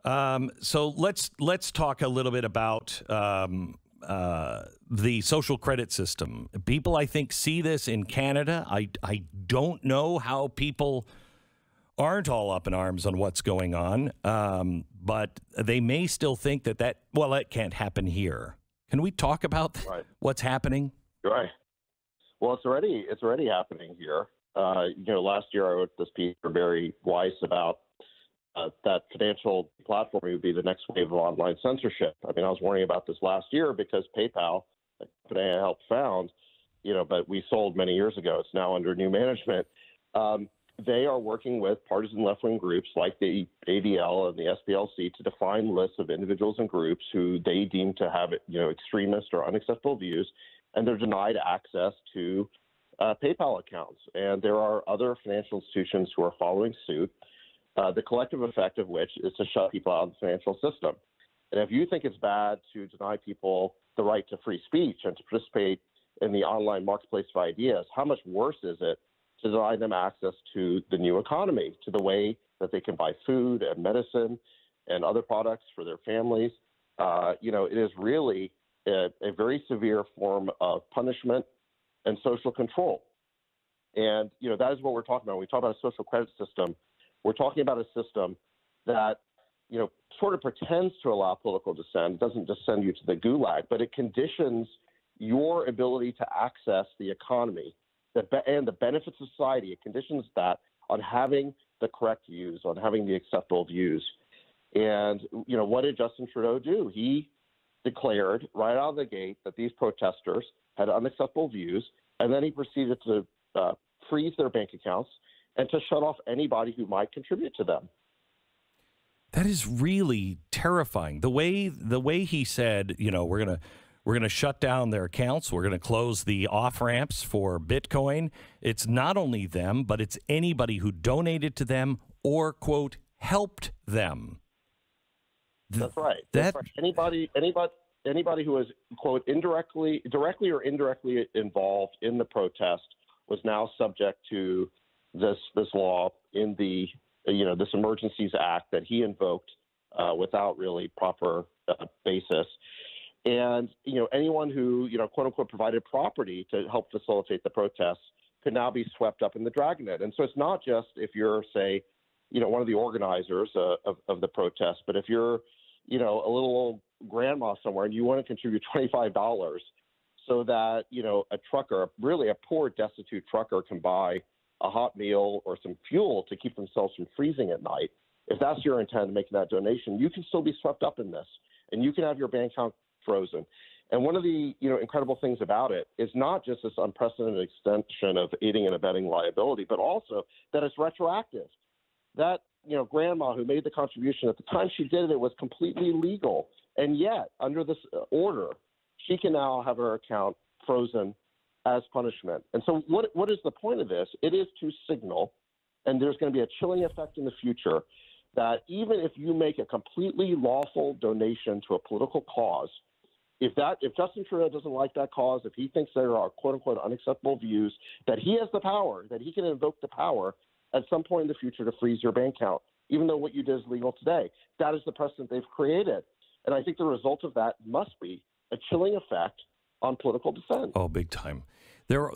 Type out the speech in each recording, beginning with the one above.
So let's talk a little bit about the social credit system. People, I think, see this in Canada. I don't know how people aren't all up in arms on what's going on, but they may still think that can't happen here. Can we talk about what's happening? Right. Well, it's already happening here. Last year I wrote this piece for Barry Weiss about that financial platform would be the next wave of online censorship. I mean, I was worrying about this last year because PayPal, the company I helped found, but we sold many years ago. It's now under new management. They are working with partisan left-wing groups like the ADL and the SPLC to define lists of individuals and groups who they deem to have, extremist or unacceptable views, and they're denied access to PayPal accounts. And there are other financial institutions who are following suit, the collective effect of which is to shut people out of the financial system. And if you think it's bad to deny people the right to free speech and to participate in the online marketplace of ideas, how much worse is it to deny them access to the new economy, to the way that they can buy food and medicine and other products for their families? It is really a very severe form of punishment and social control. And, that is what we're talking about. When we talk about a social credit system, we're talking about a system that, sort of pretends to allow political dissent. It doesn't just send you to the gulag, but it conditions your ability to access the economy and the benefits of society. It conditions that on having the correct views, on having the acceptable views. And, what did Justin Trudeau do? He declared right out of the gate that these protesters had unacceptable views, and then he proceeded to freeze their bank accounts and to shut off anybody who might contribute to them. That is really terrifying. The way he said, we're gonna shut down their accounts. We're gonna close the off ramps for Bitcoin. It's not only them, but it's anybody who donated to them or quote helped them. That's right. That's right. Anybody who was quote directly or indirectly involved in the protest was now subject to this law in the this Emergencies Act that he invoked without really proper basis. And, anyone who, quote unquote, provided property to help facilitate the protests could now be swept up in the dragnet. And so it's not just if you're, say, one of the organizers of the protest, but if you're, a little old grandma somewhere and you want to contribute $25 so that, a trucker, really a poor, destitute trucker can buy a hot meal or some fuel to keep themselves from freezing at night. If that's your intent of making that donation, you can still be swept up in this and you can have your bank account frozen. And one of the incredible things about it is not just this unprecedented extension of aiding and abetting liability, but also that it's retroactive. That grandma who made the contribution at the time she did it, it was completely legal, and yet under this order, she can now have her account frozen as punishment. And so, what is the point of this? It is to signal, and there's going to be a chilling effect in the future, that even if you make a completely lawful donation to a political cause, if Justin Trudeau doesn't like that cause, if he thinks there are quote unquote unacceptable views, that he has the power, that he can invoke the power at some point in the future to freeze your bank account, even though what you did is legal today. That is the precedent they've created. And I think the result of that must be a chilling effect on political dissent. Oh, big time. They're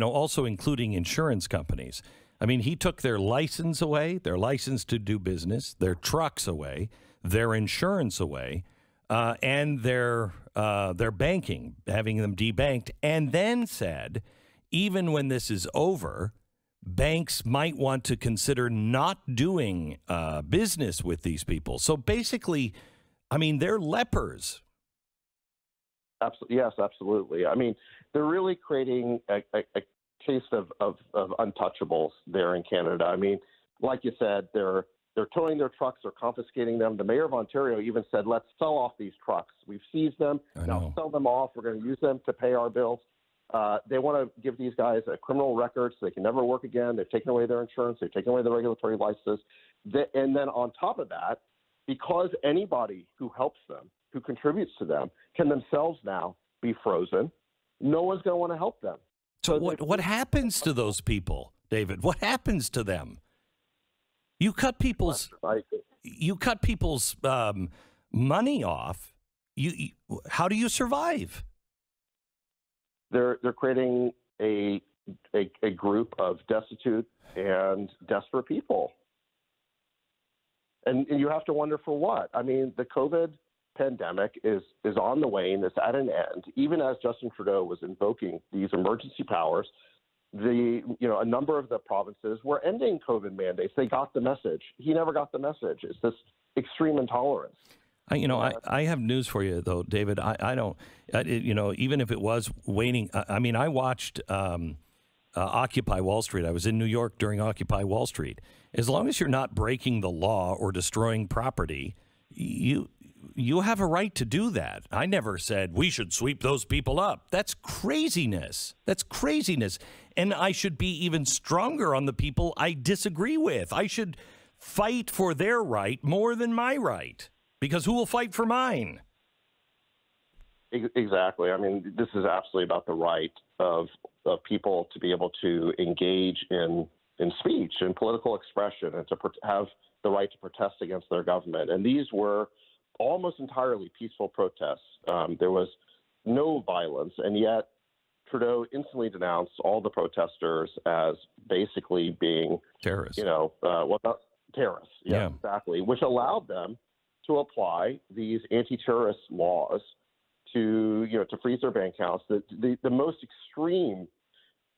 also including insurance companies. I mean, he took their license away, their license to do business, their trucks away, their insurance away, and their banking, having them debanked, and then said, even when this is over, banks might want to consider not doing business with these people. So basically, I mean, they're lepers. Yes, absolutely. I mean, they're really creating a case of untouchables there in Canada. I mean, like you said, they're towing their trucks, they're confiscating them. The mayor of Ontario even said, let's sell off these trucks. We've seized them. Now sell them off. We're going to use them to pay our bills. They want to give these guys a criminal record so they can never work again. They've taken away their insurance. They've taken away their regulatory licenses. And then on top of that, because anybody who helps them, who contributes to them, can themselves now be frozen, no one's going to want to help them. So what happens to those people, David? What happens to them? You cut people's you cut people's money off. How do you survive? They're creating a group of destitute and desperate people. And you have to wonder for what. I mean, the COVID pandemic is on the wane. It's at an end. Even as Justin Trudeau was invoking these emergency powers, a number of the provinces were ending COVID mandates. They got the message. He never got the message. It's this extreme intolerance. I have news for you, though, David. I don't, even if it was waning, I watched Occupy Wall Street. I was in New York during Occupy Wall Street. As long as you're not breaking the law or destroying property, you have a right to do that. I never said we should sweep those people up. That's craziness. That's craziness. And I should be even stronger on the people I disagree with. I should fight for their right more than my right, because who will fight for mine? Exactly. I mean, this is absolutely about the right of people to be able to engage in speech and political expression, and to have the right to protest against their government. And these were almost entirely peaceful protests. There was no violence, and yet Trudeau instantly denounced all the protesters as basically being terrorists. Terrorists? Yeah, exactly. Which allowed them to apply these anti-terrorist laws to freeze their bank accounts. The most extreme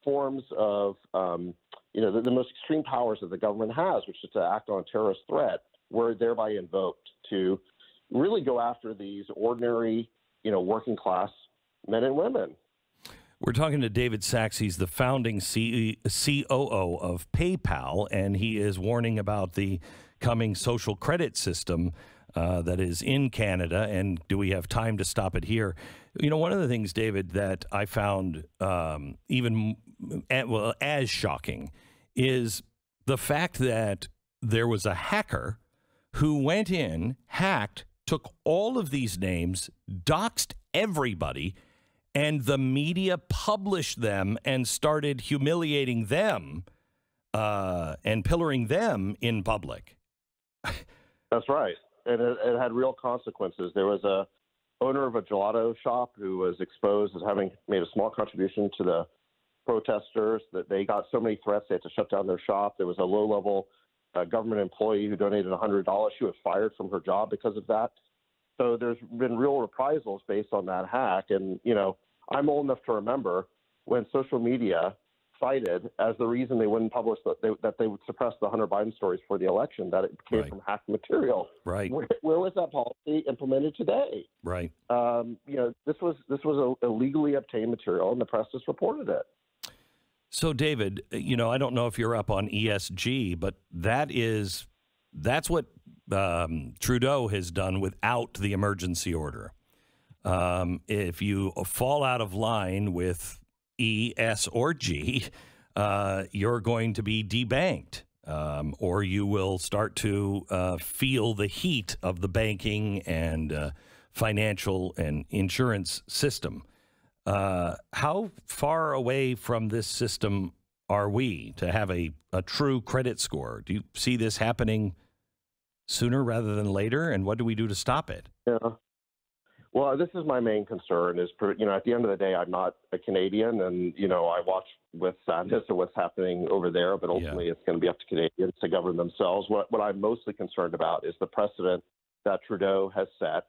forms of the most extreme powers that the government has, which is to act on a terrorist threat, were thereby invoked to really go after these ordinary, working class men and women. We're talking to David Sachs. He's the founding COO of PayPal, and he is warning about the coming social credit system that is in Canada. And do we have time to stop it here? One of the things, David, that I found as shocking is the fact that there was a hacker who went in, hacked, took all of these names, doxed everybody, and the media published them and started humiliating them and pillaring them in public. That's right. And it had real consequences. There was a owner of a gelato shop who was exposed as having made a small contribution to the protesters, that they got so many threats they had to shut down their shop. There was a low-level government employee who donated $100. She was fired from her job because of that. So there's been real reprisals based on that hack. And, I'm old enough to remember when social media cited as the reason they wouldn't publish that they would suppress the Hunter Biden stories for the election, that it came from hacked material. Right. Where was that policy implemented today? Right. This was a illegally obtained material, and the press just reported it. So, David, I don't know if you're up on ESG, but that's what Trudeau has done without the emergency order. If you fall out of line with E, S, or G, you're going to be debanked, or you will start to feel the heat of the banking and financial and insurance system. How far away from this system are we to have a true credit score? Do you see this happening sooner rather than later? And what do we do to stop it? Yeah. Well, this is my main concern is, at the end of the day, I'm not a Canadian, and, I watch with sadness at what's happening over there, but ultimately it's going to be up to Canadians to govern themselves. What I'm mostly concerned about is the precedent that Trudeau has set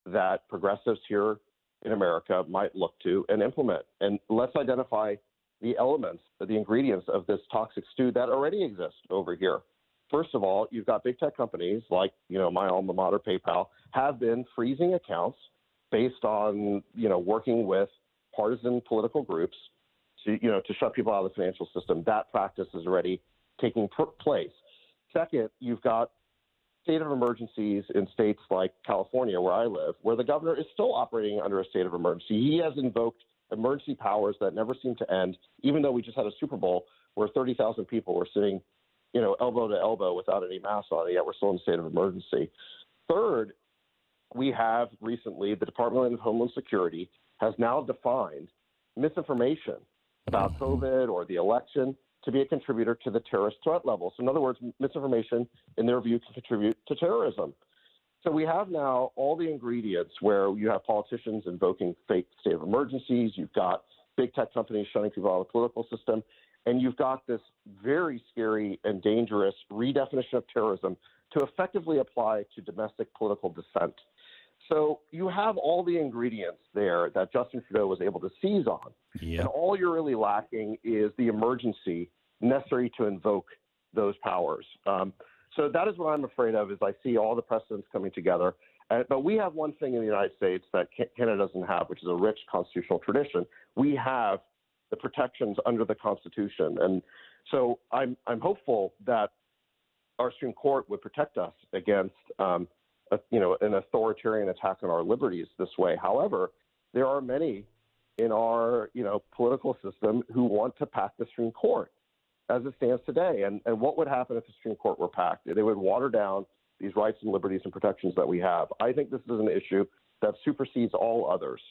that progressives here in America might look to and implement. And let's identify the elements, the ingredients of this toxic stew that already exist over here. First of all, you've got big tech companies like, my alma mater, PayPal, have been freezing accounts based on, working with partisan political groups to shut people out of the financial system. That practice is already taking place. Second, you've got state of emergencies in states like California, where I live, where the governor is still operating under a state of emergency. He has invoked emergency powers that never seem to end, even though we just had a Super Bowl where 30,000 people were sitting, elbow to elbow without any masks on, yet we're still in a state of emergency. Third, we have recently, the Department of Homeland Security has now defined misinformation about COVID or the election to be a contributor to the terrorist threat level. So in other words, misinformation, in their view, can contribute to terrorism. So we have now all the ingredients where you have politicians invoking fake state of emergencies, you've got big tech companies shutting people out of the political system, and you've got this very scary and dangerous redefinition of terrorism to effectively apply to domestic political dissent. So you have all the ingredients there that Justin Trudeau was able to seize on. Yep. And all you're really lacking is the emergency necessary to invoke those powers. So that is what I'm afraid of, is I see all the precedents coming together. But we have one thing in the United States that Canada doesn't have, which is a rich constitutional tradition. We have the protections under the Constitution. And so I'm hopeful that our Supreme Court would protect us against an authoritarian attack on our liberties this way. However, there are many in our political system who want to pack the Supreme Court as it stands today. And what would happen if the Supreme Court were packed? They would water down these rights and liberties and protections that we have. I think this is an issue that supersedes all others.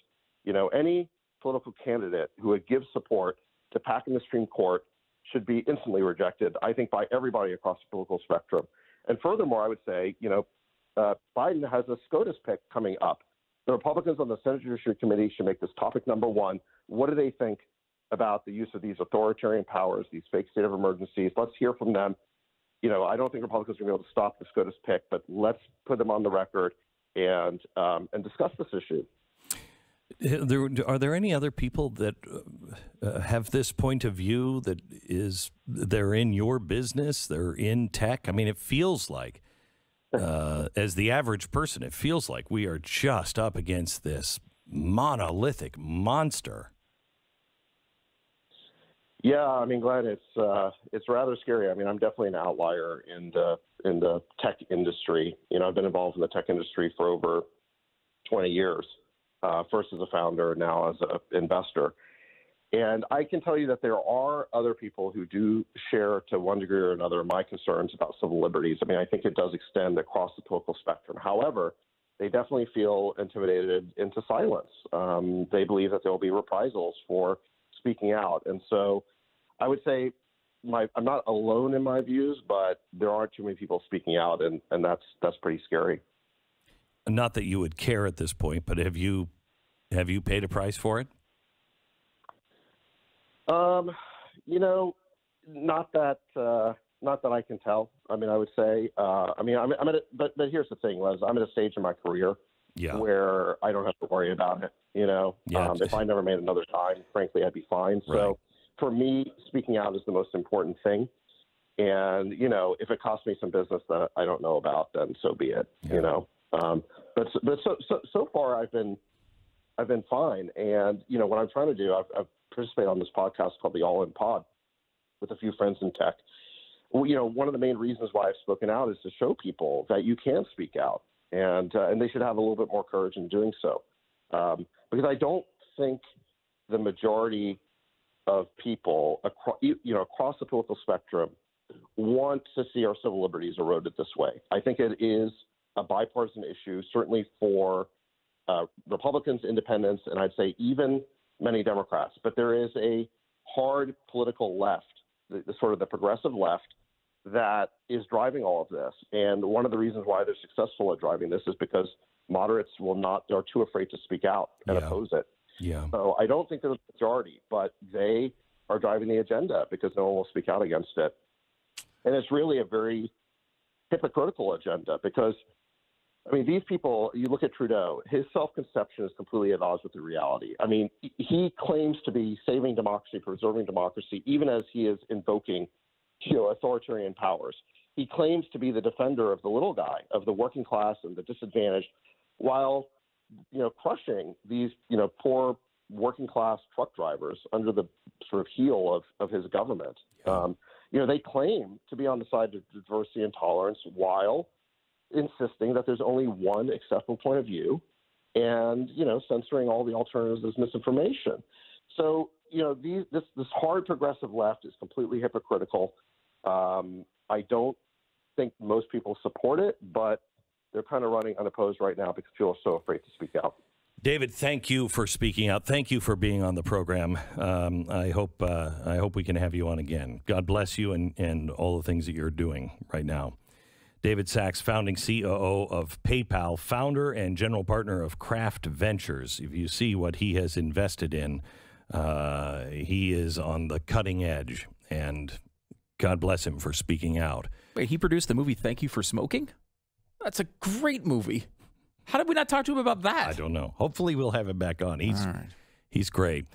Any political candidate who would give support to packing the Supreme Court should be instantly rejected, I think, by everybody across the political spectrum. And furthermore, I would say, Biden has a SCOTUS pick coming up. The Republicans on the Senate Judiciary Committee should make this topic number one. What do they think about the use of these authoritarian powers, these fake state of emergencies? Let's hear from them. I don't think Republicans are going to be able to stop the SCOTUS pick, but let's put them on the record and discuss this issue. Are there any other people that have this point of view they're in your business, they're in tech? I mean, it feels like, as the average person, it feels like we are just up against this monolithic monster. Yeah, I mean, Glenn, it's rather scary. I mean, I'm definitely an outlier in the tech industry. I've been involved in the tech industry for over 20 years. First as a founder, now as an investor. And I can tell you that there are other people who do share, to one degree or another, my concerns about civil liberties. I mean, I think it does extend across the political spectrum. However, they definitely feel intimidated into silence. They believe that there will be reprisals for speaking out. And so I would say I'm not alone in my views, but there aren't too many people speaking out, and that's pretty scary. Not that you would care at this point, but have you paid a price for it? Not that I can tell. I mean, I would say, but here's the thing, Les. I'm at a stage in my career where I don't have to worry about it. If I never made another dime, frankly, I'd be fine. Right. So for me, speaking out is the most important thing. And if it costs me some business that I don't know about, then so be it. Yeah. But so far I've been fine. And what I'm trying to do, I've participated on this podcast called the All In Pod with a few friends in tech. One of the main reasons why I've spoken out is to show people that you can speak out, and they should have a little bit more courage in doing so. Because I don't think the majority of people across the political spectrum want to see our civil liberties eroded this way. I think it is a bipartisan issue, certainly for Republicans, independents, and I'd say even many Democrats. But there is a hard political left, the sort of the progressive left, that is driving all of this. And one of the reasons why they're successful at driving this is because moderates are too afraid to speak out and oppose it. Yeah. So I don't think they're the majority, but they are driving the agenda because no one will speak out against it. And it's really a very hypocritical agenda because, I mean, these people, you look at Trudeau, his self-conception is completely at odds with the reality. I mean, he claims to be saving democracy, preserving democracy, even as he is invoking, authoritarian powers. He claims to be the defender of the little guy, of the working class and the disadvantaged, while, crushing these, poor working class truck drivers under the sort of heel of his government. They claim to be on the side of diversity and tolerance while insisting that there's only one acceptable point of view and, censoring all the alternatives as misinformation. So, this hard progressive left is completely hypocritical. I don't think most people support it, but they're kind of running unopposed right now because people are so afraid to speak out. David, thank you for speaking out. Thank you for being on the program. I hope we can have you on again. God bless you and all the things that you're doing right now. David Sachs, founding COO of PayPal, founder and general partner of Craft Ventures. If you see what he has invested in, he is on the cutting edge, and God bless him for speaking out. Wait, he produced the movie Thank You for Smoking? That's a great movie. How did we not talk to him about that? I don't know. Hopefully we'll have him back on. He's great.